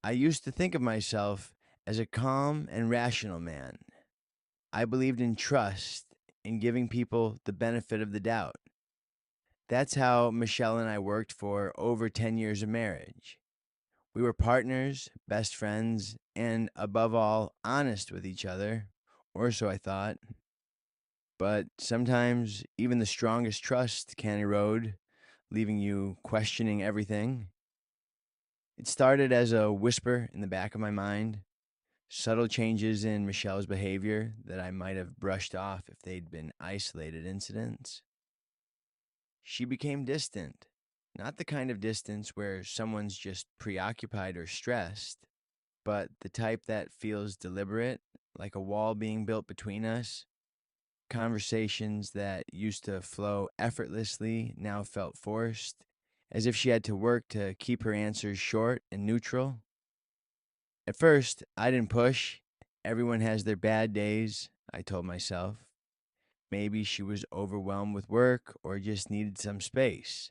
I used to think of myself as a calm and rational man. I believed in trust, in giving people the benefit of the doubt. That's how Michelle and I worked for over 10 years of marriage. We were partners, best friends, and above all, honest with each other, or so I thought. But sometimes even the strongest trust can erode, leaving you questioning everything. It started as a whisper in the back of my mind, subtle changes in Michelle's behavior that I might have brushed off if they'd been isolated incidents. She became distant, not the kind of distance where someone's just preoccupied or stressed, but the type that feels deliberate, like a wall being built between us. Conversations that used to flow effortlessly now felt forced, as if she had to work to keep her answers short and neutral. At first, I didn't push. Everyone has their bad days, I told myself. Maybe she was overwhelmed with work or just needed some space.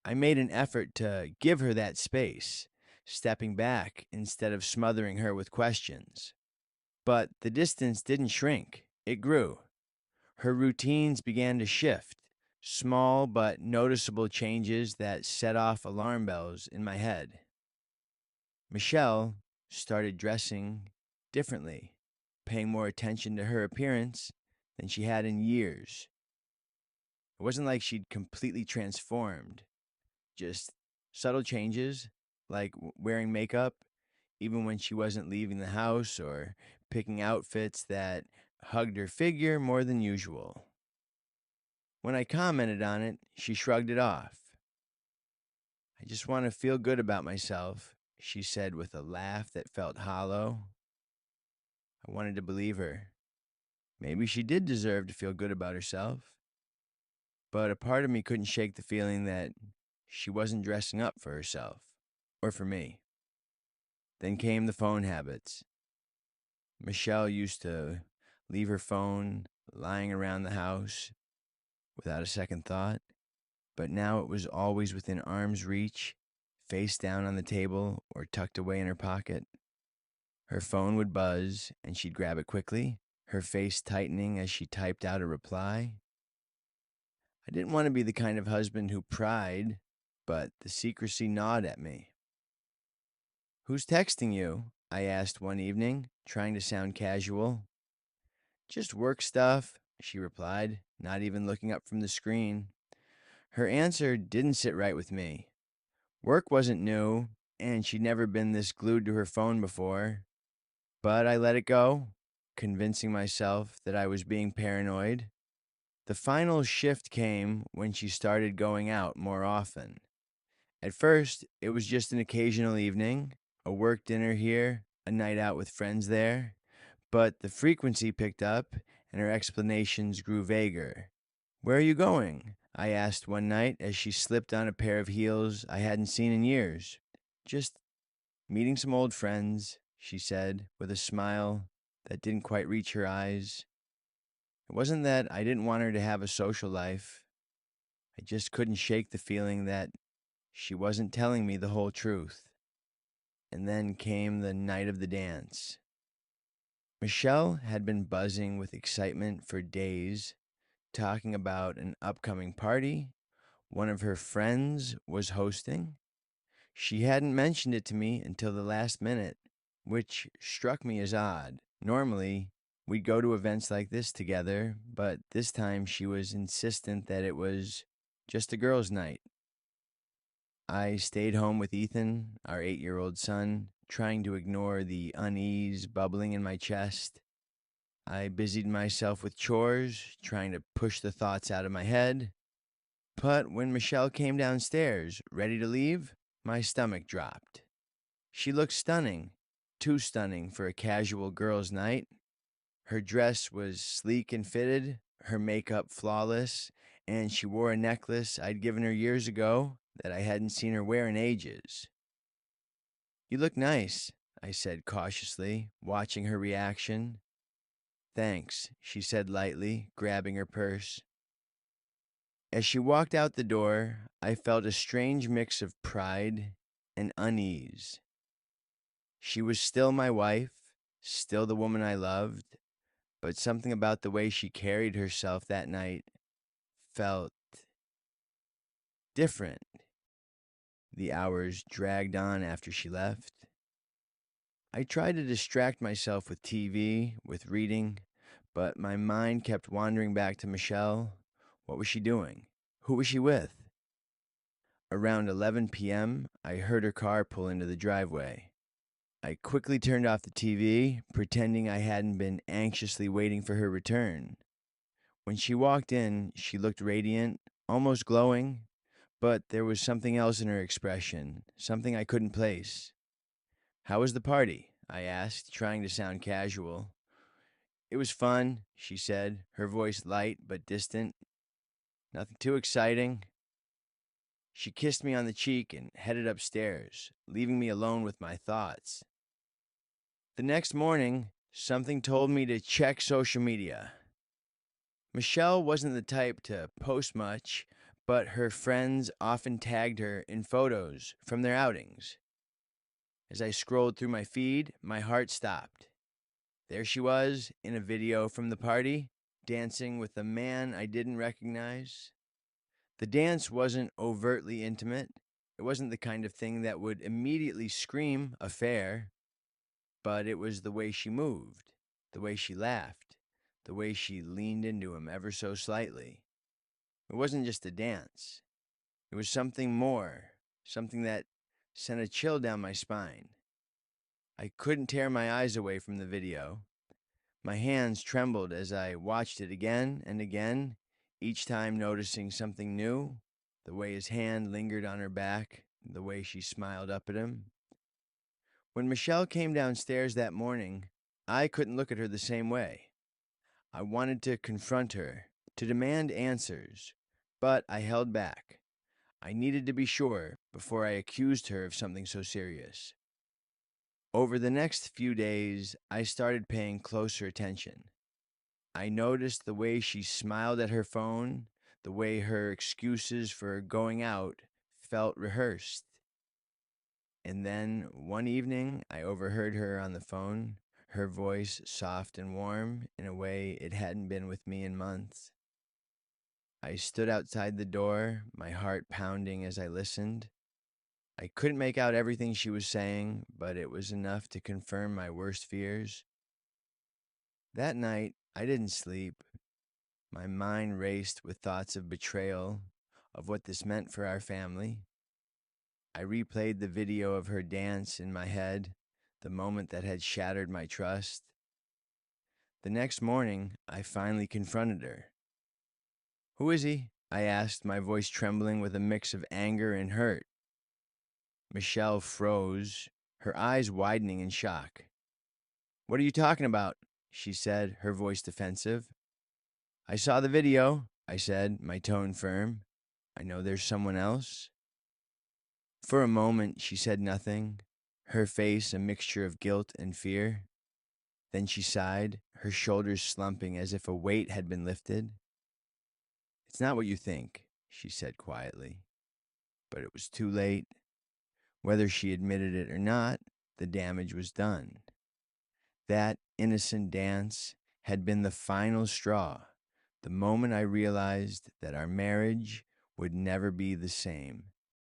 I made an effort to give her that space, stepping back instead of smothering her with questions. But the distance didn't shrink, it grew. Her routines began to shift, small but noticeable changes that set off alarm bells in my head. Michelle started dressing differently, paying more attention to her appearance than she had in years. It wasn't like she'd completely transformed, just subtle changes, like wearing makeup even when she wasn't leaving the house or picking outfits that hugged her figure more than usual. When I commented on it, she shrugged it off. I just want to feel good about myself, she said with a laugh that felt hollow. I wanted to believe her. Maybe she did deserve to feel good about herself, but a part of me couldn't shake the feeling that she wasn't dressing up for herself or for me. Then came the phone habits. Michelle used to leave her phone lying around the house without a second thought, but now it was always within arm's reach, face down on the table or tucked away in her pocket. Her phone would buzz, and she'd grab it quickly, her face tightening as she typed out a reply. I didn't want to be the kind of husband who pried, but the secrecy gnawed at me. "Who's texting you?" I asked one evening, trying to sound casual. "Just work stuff," she replied, not even looking up from the screen. Her answer didn't sit right with me. Work wasn't new, and she'd never been this glued to her phone before. But I let it go, convincing myself that I was being paranoid. The final shift came when she started going out more often. At first, it was just an occasional evening, a work dinner here, a night out with friends there. But the frequency picked up, and her explanations grew vaguer. "Where are you going?" I asked one night as she slipped on a pair of heels I hadn't seen in years. "Just meeting some old friends," she said, with a smile that didn't quite reach her eyes. It wasn't that I didn't want her to have a social life. I just couldn't shake the feeling that she wasn't telling me the whole truth. And then came the night of the dance. Michelle had been buzzing with excitement for days, talking about an upcoming party one of her friends was hosting. She hadn't mentioned it to me until the last minute, which struck me as odd. Normally, we'd go to events like this together, but this time she was insistent that it was just a girls' night. I stayed home with Ethan, our 8-year-old son, trying to ignore the unease bubbling in my chest. I busied myself with chores, trying to push the thoughts out of my head. But when Michelle came downstairs, ready to leave, my stomach dropped. She looked stunning, too stunning for a casual girls' night. Her dress was sleek and fitted, her makeup flawless, and she wore a necklace I'd given her years ago that I hadn't seen her wear in ages. "You look nice," I said cautiously, watching her reaction. "Thanks," she said lightly, grabbing her purse. As she walked out the door, I felt a strange mix of pride and unease. She was still my wife, still the woman I loved, but something about the way she carried herself that night felt different. The hours dragged on after she left. I tried to distract myself with TV, with reading, but my mind kept wandering back to Michelle. What was she doing? Who was she with? Around 11 p.m., I heard her car pull into the driveway. I quickly turned off the TV, pretending I hadn't been anxiously waiting for her return. When she walked in, she looked radiant, almost glowing, but there was something else in her expression, something I couldn't place. "How was the party?" I asked, trying to sound casual. "It was fun," she said, her voice light but distant. "Nothing too exciting." She kissed me on the cheek and headed upstairs, leaving me alone with my thoughts. The next morning, something told me to check social media. Michelle wasn't the type to post much, but her friends often tagged her in photos from their outings. As I scrolled through my feed, my heart stopped. There she was, in a video from the party, dancing with a man I didn't recognize. The dance wasn't overtly intimate. It wasn't the kind of thing that would immediately scream affair, but it was the way she moved, the way she laughed, the way she leaned into him ever so slightly. It wasn't just a dance. It was something more, something that sent a chill down my spine. I couldn't tear my eyes away from the video. My hands trembled as I watched it again and again, each time noticing something new, the way his hand lingered on her back, the way she smiled up at him. When Michelle came downstairs that morning, I couldn't look at her the same way. I wanted to confront her, to demand answers, but I held back. I needed to be sure before I accused her of something so serious. Over the next few days, I started paying closer attention. I noticed the way she smiled at her phone, the way her excuses for going out felt rehearsed. And then one evening, I overheard her on the phone, her voice soft and warm in a way it hadn't been with me in months. I stood outside the door, my heart pounding as I listened. I couldn't make out everything she was saying, but it was enough to confirm my worst fears. That night, I didn't sleep. My mind raced with thoughts of betrayal, of what this meant for our family. I replayed the video of her dance in my head, the moment that had shattered my trust. The next morning, I finally confronted her. "Who is he?" I asked, my voice trembling with a mix of anger and hurt. Michelle froze, her eyes widening in shock. "What are you talking about?" she said, her voice defensive. "I saw the video," I said, my tone firm. "I know there's someone else." For a moment, she said nothing, her face a mixture of guilt and fear. Then she sighed, her shoulders slumping as if a weight had been lifted. "It's not what you think," she said quietly. But it was too late. Whether she admitted it or not, the damage was done. That innocent dance had been the final straw, the moment I realized that our marriage would never be the same.